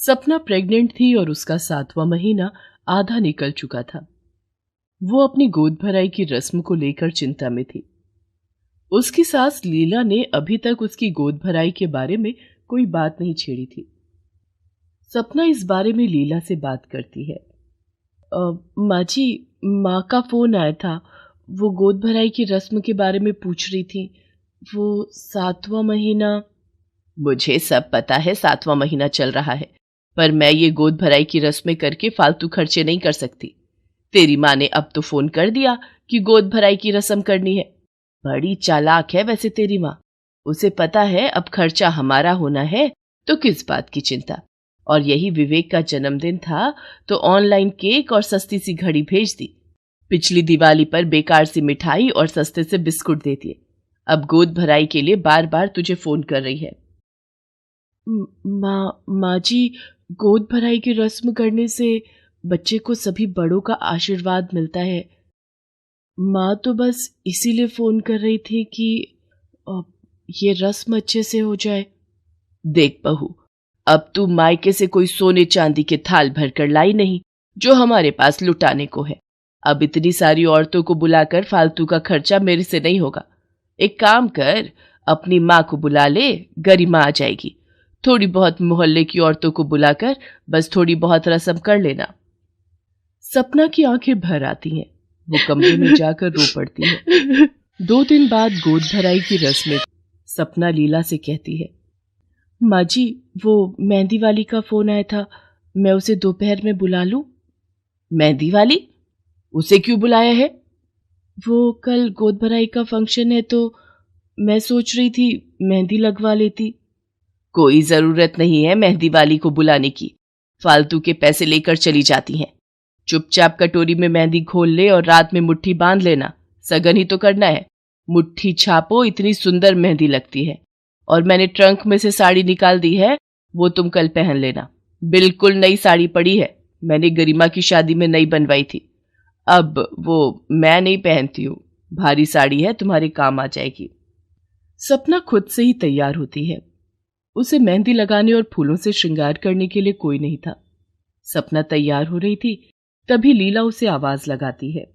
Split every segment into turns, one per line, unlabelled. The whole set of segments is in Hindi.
सपना प्रेग्नेंट थी और उसका 7वां महीना आधा निकल चुका था। वो अपनी गोद भराई की रस्म को लेकर चिंता में थी। उसकी सास लीला ने अभी तक उसकी गोद भराई के बारे में कोई बात नहीं छेड़ी थी। सपना इस बारे में लीला से बात करती है। माँ जी, माँ का फोन आया था। वो गोद भराई की रस्म के बारे में पूछ रही थी। वो 7वां महीना। मुझे सब पता है, 7वां महीना चल रहा है, पर मैं ये गोद भराई की रस्में करके फालतू खर्चे नहीं कर सकती। तेरी माँ ने अब तो फोन कर दिया कि गोद भराई की रस्म करनी है। बड़ी चालाक है वैसे तेरी माँ। उसे पता है अब खर्चा हमारा होना है, तो किस बात की चिंता। और यही विवेक का जन्मदिन था तो ऑनलाइन केक और सस्ती सी घड़ी भेज दी। पिछली दिवाली पर बेकार सी मिठाई और सस्ते से बिस्कुट दे दिए। अब गोद भराई के लिए बार बार तुझे फोन कर रही है। माँ जी, गोद भराई की रस्म करने से बच्चे को सभी बड़ों का आशीर्वाद मिलता है। माँ तो बस इसीलिए फोन कर रही थी कि ये रस्म अच्छे से हो जाए। देख बहू, अब तू मायके से कोई सोने चांदी के थाल भर कर लाई नहीं जो हमारे पास लुटाने को है। अब इतनी सारी औरतों को बुलाकर फालतू का खर्चा मेरे से नहीं होगा। एक काम कर, अपनी माँ को बुला ले, गरिमा आ जाएगी। थोड़ी बहुत मोहल्ले की औरतों को बुलाकर बस थोड़ी बहुत रस्म कर लेना। सपना की आंखें भर आती हैं। वो कमरे में जाकर रो पड़ती है। 2 दिन बाद गोद भराई की रस्म। सपना लीला से कहती है, माँ जी, वो मेहंदी वाली का फोन आया था। मैं उसे दोपहर में बुला लूं? मेहंदी वाली? उसे क्यों बुलाया है? वो कल गोद भराई का फंक्शन है तो मैं सोच रही थी मेहंदी लगवा लेती। कोई जरूरत नहीं है मेहंदी वाली को बुलाने की। फालतू के पैसे लेकर चली जाती हैं। चुपचाप कटोरी में मेहंदी घोल ले और रात में मुट्ठी बांध लेना। सगन ही तो करना है। मुट्ठी छापो, इतनी सुंदर मेहंदी लगती है। और मैंने ट्रंक में से साड़ी निकाल दी है, वो तुम कल पहन लेना। बिल्कुल नई साड़ी पड़ी है, मैंने गरिमा की शादी में नई बनवाई थी। अब वो मैं नहीं पहनती हूँ। भारी साड़ी है, तुम्हारे काम आ जाएगी। सपना खुद से ही तैयार होती है। उसे मेहंदी लगाने और फूलों से श्रृंगार करने के लिए कोई नहीं था। सपना तैयार हो रही थी, तभी लीला उसे आवाज लगाती है।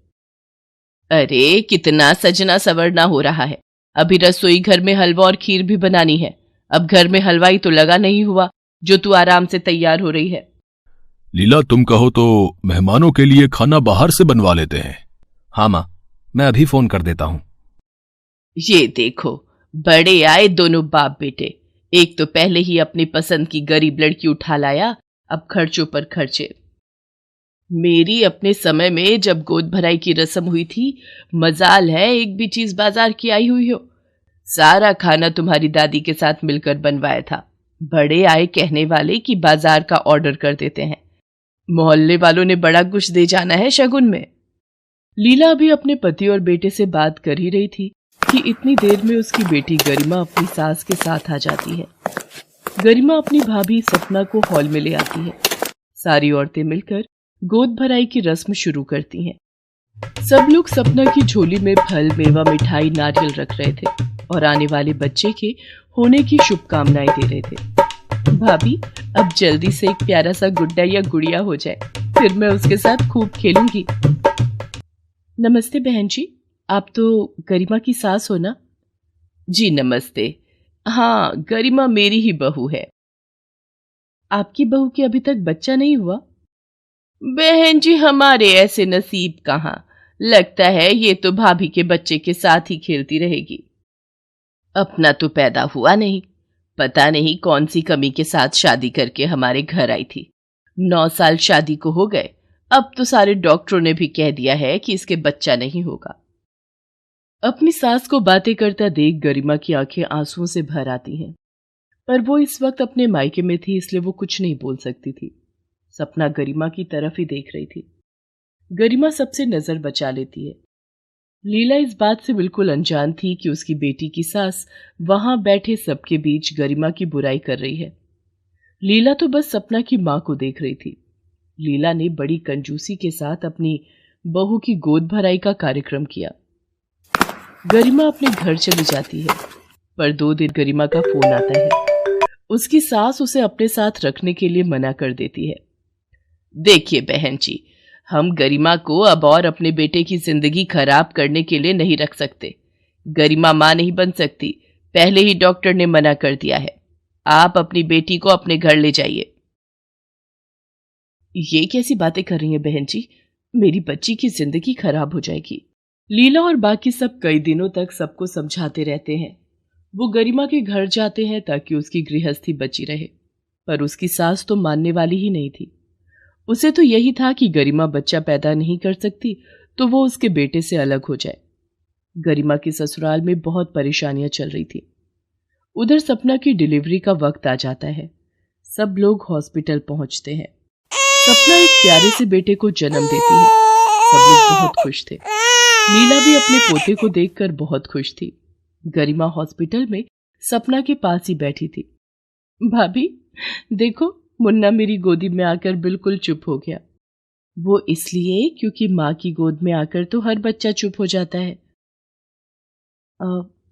अरे कितना सजना सवरना हो रहा है। अभी रसोई घर में हलवा और खीर भी बनानी है। अब घर में हलवाई तो लगा नहीं हुआ जो तू आराम से तैयार हो रही है।
लीला, तुम कहो तो मेहमानों के लिए खाना बाहर से बनवा लेते हैं।
हाँ माँ, मैं अभी फोन कर देता हूँ।
ये देखो, बड़े आए दोनों बाप बेटे। एक तो पहले ही अपनी पसंद की गरीब लड़की उठा लाया, अब खर्चों पर खर्चे। मेरी अपने समय में जब गोद भराई की रस्म हुई थी, मजाल है एक भी चीज बाजार की आई हुई हो। सारा खाना तुम्हारी दादी के साथ मिलकर बनवाया था। बड़े आए कहने वाले कि बाजार का ऑर्डर कर देते हैं। मोहल्ले वालों ने बड़ा कुछ दे जाना है शगुन में। लीला भी अपने पति और बेटे से बात कर ही रही थी कि इतनी देर में उसकी बेटी गरिमा अपनी सास के साथ आ जाती है। गरिमा अपनी भाभी सपना को हॉल में ले आती है। सारी औरतें मिलकर गोद भराई की रस्म शुरू करती हैं। सब लोग सपना की झोली में फल, मेवा, मिठाई, नारियल रख रहे थे और आने वाले बच्चे के होने की शुभकामनाएं दे रहे थे। भाभी, अब जल्दी से एक प्यारा सा गुड्डा या गुड़िया हो जाए, फिर मैं उसके साथ खूब खेलूंगी। नमस्ते बहन जी, आप तो गरिमा की सास हो ना? जी नमस्ते। हाँ, गरिमा मेरी ही बहू है। आपकी बहू के अभी तक बच्चा नहीं हुआ? बहन जी, हमारे ऐसे नसीब कहाँ। लगता है ये तो भाभी के बच्चे के साथ ही खेलती रहेगी। अपना तो पैदा हुआ नहीं। पता नहीं कौन सी कमी के साथ शादी करके हमारे घर आई थी। 9 साल शादी को हो गए, अब तो सारे डॉक्टरों ने भी कह दिया है कि इसके बच्चा नहीं होगा। अपनी सास को बातें करता देख गरिमा की आंखें आंसुओं से भर आती हैं, पर वो इस वक्त अपने मायके में थी, इसलिए वो कुछ नहीं बोल सकती थी। सपना गरिमा की तरफ ही देख रही थी। गरिमा सबसे नजर बचा लेती है। लीला इस बात से बिल्कुल अनजान थी कि उसकी बेटी की सास वहां बैठे सबके बीच गरिमा की बुराई कर रही है। लीला तो बस सपना की मां को देख रही थी। लीला ने बड़ी कंजूसी के साथ अपनी बहू की गोद भराई का कार्यक्रम किया। गरिमा अपने घर चली जाती है, पर 2 दिन गरिमा का फोन आता है। उसकी सास उसे अपने साथ रखने के लिए मना कर देती है। देखिए बहन जी, हम गरिमा को अब और अपने बेटे की जिंदगी खराब करने के लिए नहीं रख सकते। गरिमा मां नहीं बन सकती, पहले ही डॉक्टर ने मना कर दिया है। आप अपनी बेटी को अपने घर ले जाइए। ये कैसी बातें कर रही हैं बहन जी? मेरी बच्ची की जिंदगी खराब हो जाएगी। लीला और बाकी सब कई दिनों तक सबको समझाते रहते हैं। वो गरिमा के घर जाते हैं ताकि उसकी गृहस्थी बची रहे, पर उसकी सास तो मानने वाली ही नहीं थी। उसे तो यही था कि गरिमा बच्चा पैदा नहीं कर सकती तो वो उसके बेटे से अलग हो जाए। गरिमा की ससुराल में बहुत परेशानियां चल रही थी। उधर सपना की डिलीवरी का वक्त आ जाता है। सब लोग हॉस्पिटल पहुंचते हैं। सपना एक प्यारे से बेटे को जन्म देती है। सब लोग बहुत खुश थे। लीला भी अपने पोते को देखकर बहुत खुश थी। गरिमा हॉस्पिटल में सपना के पास ही बैठी थी। भाभी देखो, मुन्ना मेरी गोदी में आकर बिल्कुल चुप हो गया। वो इसलिए क्योंकि माँ की गोद में आकर तो हर बच्चा चुप हो जाता है।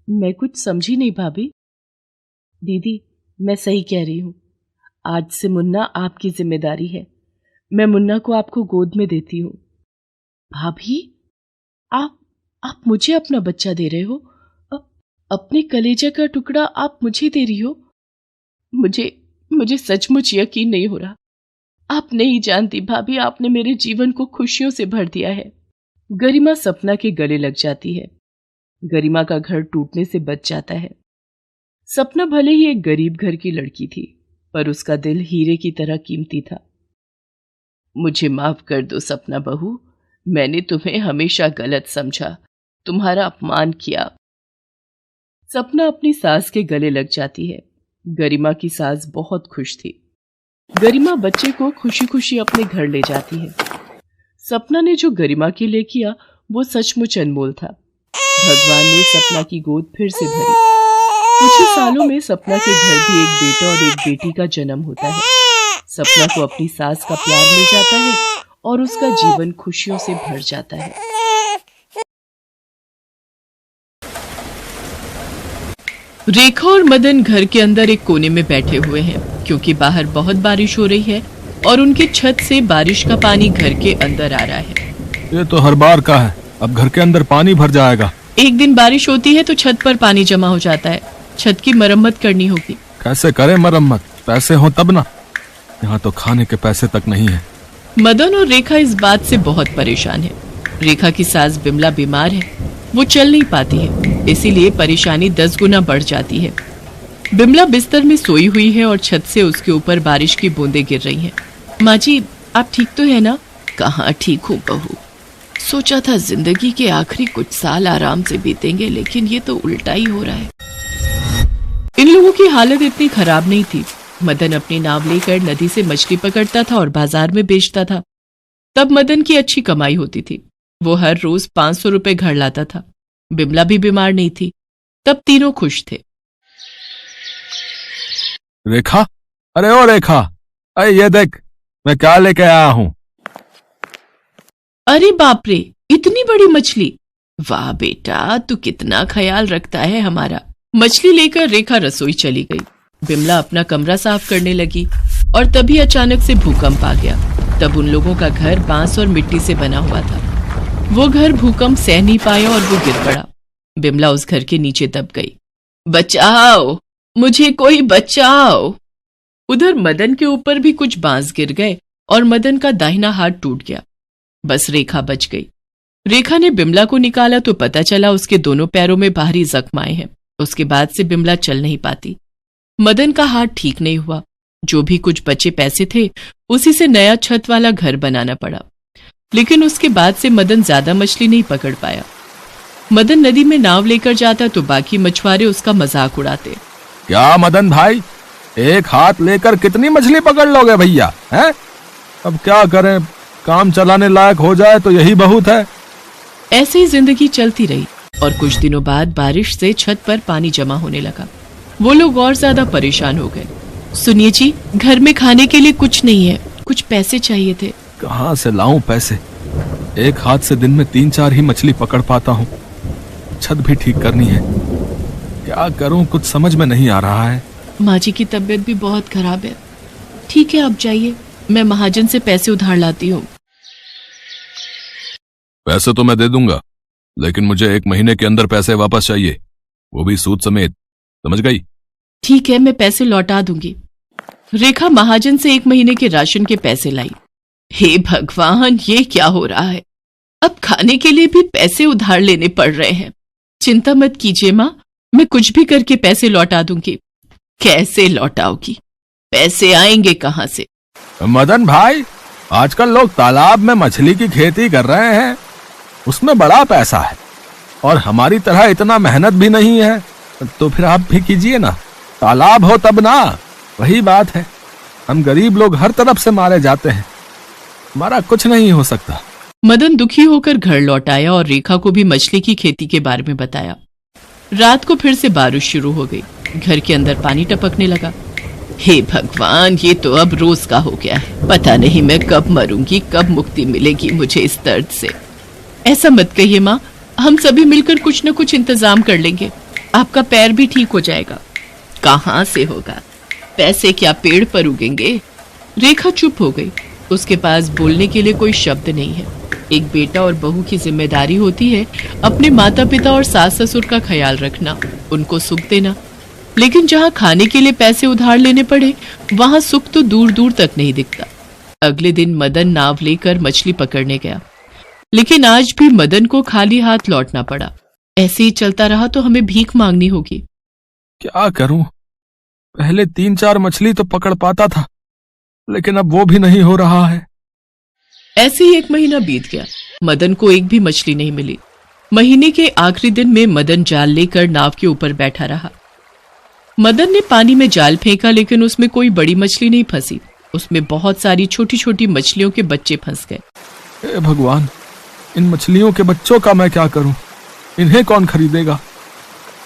मैं कुछ समझी नहीं भाभी। दीदी, मैं सही कह रही हूँ। आज से मुन्ना आपकी जिम्मेदारी है। मैं मुन्ना को आपको गोद में देती हूँ। भाभी, आप मुझे अपना बच्चा दे रहे हो? अपने कलेजा का टुकड़ा आप मुझे दे रही हो? मुझे सचमुच यकीन नहीं हो रहा। आप नहीं जानती भाभी, आपने मेरे जीवन को खुशियों से भर दिया है। गरिमा सपना के गले लग जाती है। गरिमा का घर टूटने से बच जाता है। सपना भले ही एक गरीब घर की लड़की थी, पर उसका दिल हीरे की तरह कीमती था। मुझे माफ कर दो सपना बहू, मैंने तुम्हें हमेशा गलत समझा, तुम्हारा अपमान किया। सपना अपनी सास के गले लग जाती है। गरिमा की सास बहुत खुश थी। गरिमा बच्चे को खुशी खुशी अपने घर ले जाती है। सपना ने जो गरिमा के लिए किया वो सचमुच अनमोल था। भगवान ने सपना की गोद फिर से भरी। कुछ ही सालों में सपना के घर भी एक बेटा और एक बेटी का जन्म होता है। सपना को अपनी सास का प्यार मिल जाता है और उसका जीवन खुशियों से भर जाता है। रेखा और मदन घर के अंदर एक कोने में बैठे हुए हैं क्योंकि बाहर बहुत बारिश हो रही है और उनके छत से बारिश का पानी घर के अंदर आ रहा है।
ये तो हर बार का है, अब घर के अंदर पानी भर जाएगा।
एक दिन बारिश होती है तो छत पर पानी जमा हो जाता है। छत की मरम्मत करनी होगी।
कैसे करें मरम्मत? पैसे हो तब ना। यहाँ तो खाने के पैसे तक नहीं है।
मदन और रेखा इस बात से बहुत परेशान है। रेखा की सास बिमला बीमार है, वो चल नहीं पाती है, इसीलिए परेशानी 10 गुना बढ़ जाती है। बिमला बिस्तर में सोई हुई है और छत से उसके ऊपर बारिश की बूंदें गिर रही हैं। माँ जी, आप ठीक तो है ना? कहाँ ठीक हूँ बहू, सोचा था जिंदगी के आखिरी कुछ साल आराम से बीतेंगे, लेकिन ये तो उल्टा ही हो रहा है। इन लोगों की हालत इतनी खराब नहीं थी। मदन अपनी नाव लेकर नदी से मछली पकड़ता था और बाजार में बेचता था। तब मदन की अच्छी कमाई होती थी। वो हर रोज 500 रुपए घर लाता था। बिमला भी बीमार नहीं थी। तब तीनों खुश थे।
रेखा, अरे ओ रेखा, अरे ये देख मैं क्या लेके आया हूँ।
अरे बाप रे, इतनी बड़ी मछली! वाह बेटा, तू कितना ख्याल रखता है हमारा। मछली लेकर रेखा रसोई चली गई। बिमला अपना कमरा साफ करने लगी और तभी अचानक से भूकंप आ गया। तब उन लोगों का घर बांस और मिट्टी से बना हुआ था। वो घर भूकंप सह नहीं पाया और वो गिर पड़ा। बिमला उस घर के नीचे दब गई। बचाओ, मुझे कोई बचाओ। उधर मदन के ऊपर भी कुछ बांस गिर गए और मदन का दाहिना हाथ टूट गया। बस रेखा बच गई। रेखा ने बिमला को निकाला तो पता चला उसके दोनों पैरों में बाहरी जख्म आए हैं। उसके बाद से बिमला चल नहीं पाती। मदन का हाथ ठीक नहीं हुआ। जो भी कुछ बचे पैसे थे उसी से नया छत वाला घर बनाना पड़ा। लेकिन उसके बाद से मदन ज्यादा मछली नहीं पकड़ पाया। मदन नदी में नाव लेकर जाता तो बाकी मछुआरे उसका मजाक उड़ाते।
क्या मदन भाई, एक हाथ लेकर कितनी मछली पकड़ लोगे भैया, हैं? अब क्या करें, काम चलाने लायक हो जाए तो यही बहुत है।
ऐसे ही जिंदगी चलती रही और कुछ दिनों बाद बारिश से छत पर पानी जमा होने लगा। वो लोग और ज्यादा परेशान हो गए। सुनिए जी, घर में खाने के लिए कुछ नहीं है, कुछ पैसे चाहिए थे।
कहाँ से लाऊं पैसे? एक हाथ से दिन में 3-4 ही मछली पकड़ पाता हूँ। छत भी ठीक करनी है, क्या करूं कुछ समझ में नहीं आ रहा है।
माँ जी की तबीयत भी बहुत खराब है। ठीक है, आप जाइए, मैं महाजन से पैसे उधार लाती हूँ।
पैसे तो मैं दे दूंगा, लेकिन मुझे 1 महीने के अंदर पैसे वापस चाहिए, वो भी सूद समेत, समझ गई?
ठीक है, मैं पैसे लौटा दूंगी। रेखा महाजन से 1 महीने के राशन के पैसे लाई। हे भगवान, ये क्या हो रहा है? अब खाने के लिए भी पैसे उधार लेने पड़ रहे हैं। चिंता मत कीजिए माँ, मैं कुछ भी करके पैसे लौटा दूंगी। कैसे लौटाओगी? पैसे आएंगे कहाँ से?
मदन भाई, आजकल लोग तालाब में मछली की खेती कर रहे हैं, उसमें बड़ा पैसा है, और हमारी तरह इतना मेहनत भी नहीं है, तो फिर आप भी कीजिए ना। तालाब हो तब ना। वही बात है, हम गरीब लोग हर तरफ से मारे जाते हैं, हमारा कुछ नहीं हो सकता।
मदन दुखी होकर घर लौट आया और रेखा को भी मछली की खेती के बारे में बताया। रात को फिर से बारिश शुरू हो गई। घर के अंदर पानी टपकने लगा। हे भगवान, ये तो अब रोज का हो गया है। पता नहीं मैं कब मरूंगी, कब मुक्ति मिलेगी मुझे इस दर्द से। ऐसा मत कहिए माँ, हम सभी मिलकर कुछ न कुछ इंतजाम कर लेंगे। आपका पैर भी ठीक हो जाएगा। कहाँ से होगा? पैसे क्या पेड़ पर उगेंगे? रेखा चुप हो गई। उसके पास बोलने के लिए कोई शब्द नहीं है। एक बेटा और बहू की जिम्मेदारी होती है अपने माता पिता और सास ससुर का ख्याल रखना, उनको सुख देना। लेकिन जहाँ खाने के लिए पैसे उधार लेने पड़े, वहां सुख तो दूर दूर तक नहीं दिखता। अगले दिन मदन नाव लेकर मछली पकड़ने गया, लेकिन आज भी मदन को खाली हाथ लौटना पड़ा। ऐसे ही चलता रहा तो हमें भीख मांगनी होगी।
क्या करूं? पहले 3-4 मछली तो पकड़ पाता था, लेकिन अब वो भी नहीं हो रहा है।
ऐसे ही 1 महीना बीत गया। मदन को एक भी मछली नहीं मिली। महीने के आखिरी दिन में मदन जाल लेकर नाव के ऊपर बैठा रहा। मदन ने पानी में जाल फेंका, लेकिन उसमें कोई बड़ी मछली नहीं फंसी। उसमें बहुत सारी छोटी छोटी मछलियों के बच्चे फंस गए।
हे भगवान, इन मछलियों के बच्चों का मैं क्या करूं? इन्हें कौन खरीदेगा?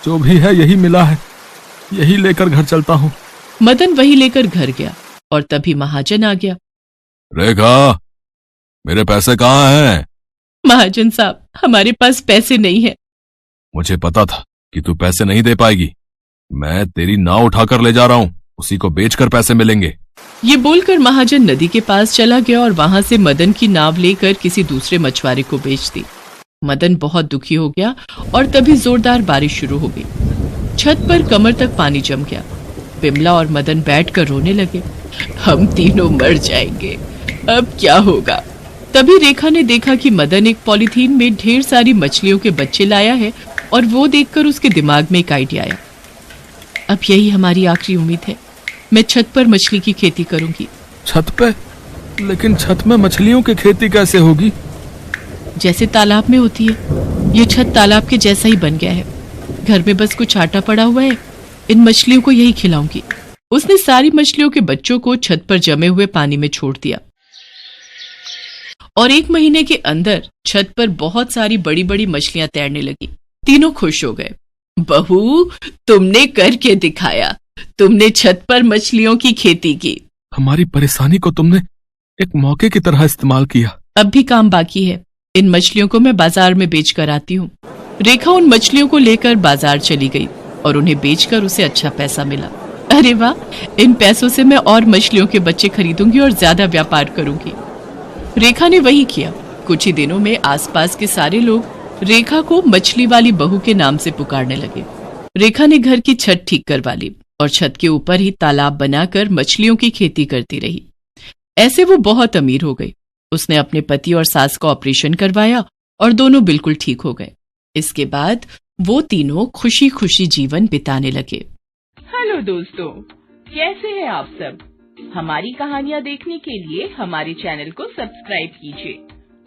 जो भी है यही मिला है, यही लेकर घर चलता हूं।
मदन वही लेकर घर गया और तभी महाजन आ गया।
रेखा, मेरे पैसे कहाँ हैं?
महाजन साहब, हमारे पास पैसे नहीं है।
मुझे पता था कि तू पैसे नहीं दे पाएगी। मैं तेरी नाव उठाकर ले जा रहा हूं, उसी को बेचकर पैसे मिलेंगे।
ये बोलकर महाजन नदी के पास चला गया और वहां से मदन की नाव लेकर किसी दूसरे मछुआरे को बेच दी। मदन बहुत दुखी हो गया और तभी जोरदार बारिश शुरू हो गई। छत पर कमर तक पानी जम गया। बिमला और मदन बैठकर रोने लगे। हम तीनों मर जाएंगे, अब क्या होगा? तभी रेखा ने देखा कि मदन एक पॉलीथीन में ढेर सारी मछलियों के बच्चे लाया है, और वो देखकर उसके दिमाग में एक आइडिया आया। अब यही हमारी आखिरी उम्मीद है। मैं छत पर मछली की खेती करूंगी।
छत पे? लेकिन छत में मछलियों की खेती कैसे होगी?
जैसे तालाब में होती है। ये छत तालाब के जैसा ही बन गया है। घर में बस कुछ आटा पड़ा हुआ है, इन मछलियों को यही खिलाऊंगी। उसने सारी मछलियों के बच्चों को छत पर जमे हुए पानी में छोड़ दिया, और 1 महीने के अंदर छत पर बहुत सारी बड़ी बड़ी मछलियां तैरने लगी। तीनों खुश हो गए। बहू, तुमने करके दिखाया, तुमने छत पर मछलियों की खेती की।
हमारी परेशानी को तुमने एक मौके की तरह इस्तेमाल किया।
अब भी काम बाकी है। इन मछलियों को मैं बाजार में बेच कर आती हूँ। रेखा उन मछलियों को लेकर बाजार चली गई और उन्हें बेचकर उसे अच्छा पैसा मिला। अरे वाह, इन पैसों से मैं और मछलियों के बच्चे खरीदूंगी और ज्यादा व्यापार करूंगी। रेखा ने वही किया। कुछ ही दिनों में आसपास के सारे लोग रेखा को मछली वाली बहू के नाम से पुकारने लगे। रेखा ने घर की छत ठीक करवा ली और छत के ऊपर ही तालाब बनाकर मछलियों की खेती करती रही। ऐसे वो बहुत अमीर हो गई। उसने अपने पति और सास का ऑपरेशन करवाया और दोनों बिल्कुल ठीक हो गए। इसके बाद वो तीनों खुशी खुशी जीवन बिताने लगे।
हेलो दोस्तों, कैसे हैं आप सब? हमारी कहानियाँ देखने के लिए हमारे चैनल को सब्सक्राइब कीजिए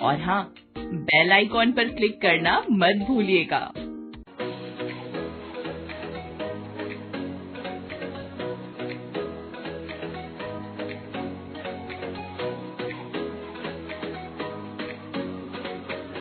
और हाँ, बेल आइकॉन पर क्लिक करना मत भूलिएगा।